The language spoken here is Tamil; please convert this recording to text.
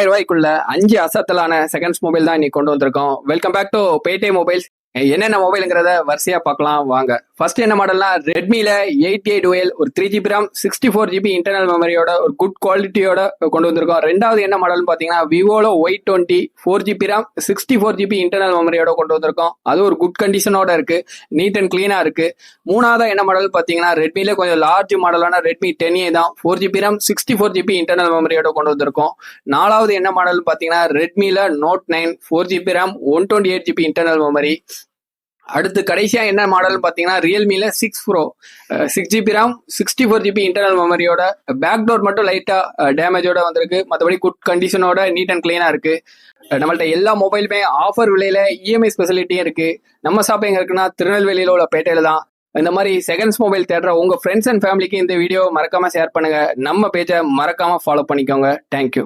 ரூபாய்க்குள்ள 5 அசத்தலான செகண்ட்ஸ் மொபைல் தான் இன்னைக்கு கொண்டு வந்திருக்கோம். Welcome back to Payday Mobiles. என்னென்ன மொபைலுங்கிறத வரிசையா பார்க்கலாம் வாங்க. ஃபர்ஸ்ட் என்ன மாடல்னா ரெட்மில 8A டுவெல் ஒரு 3GB RAM 64GB இன்டர்னல் மெமரியோட ஒரு குட் குவாலிட்டியோட கொண்டு வந்திருக்கோம். ரெண்டாவது என்ன மாடல்னு பாத்தீங்கன்னா விவோல Y20 4GB RAM 64GB internal மெமரியோட கொண்டு வந்திருக்கோம். அது ஒரு குட் கண்டிஷனோட இருக்கு, நீட் அண்ட் கிளீனா இருக்கு. மூணாவது என்ன மாடல் பாத்தீங்கன்னா ரெட்மில கொஞ்சம் லார்ஜ் மாடலான ரெட்மி 10A தான் 4GB RAM 64GB இன்டர்னல் மெமரியோட கொண்டு வந்திருக்கோம். நாலாவது என்ன மாடல் பாத்தீங்கன்னா ரெட்மில note 9 4GB RAM 128GB internal memory. அடுத்து கடைசியா என்ன மாடல் பாத்தீங்கன்னா ரியல்மில 6 Pro 6GB RAM 64GB internal மெமரியோட பேக் டோர் மட்டும் லைட்டா டேமேஜோட வந்திருக்கு. மற்றபடி குட் கண்டிஷனோட நீட் அண்ட் கிளீனா இருக்கு. நம்மள்ட்ட எல்லா மொபைலுமே ஆஃபர் விலையில இஎம்ஐ ஸ்பெசிலிட்டியும் இருக்கு. நம்ம ஷாப் எங்க இருக்குன்னா திருநெல்வேலியில உள்ள பேட்டையில தான். இந்த மாதிரி செகண்ட்ஸ் மொபைல் தேடுற உங்க ஃப்ரெண்ட்ஸ் அண்ட் ஃபேமிலிக்கு இந்த வீடியோ மறக்காம ஷேர் பண்ணுங்க. நம்ம பேஜை மறக்காம ஃபாலோ பண்ணிக்கோங்க. தேங்க்யூ.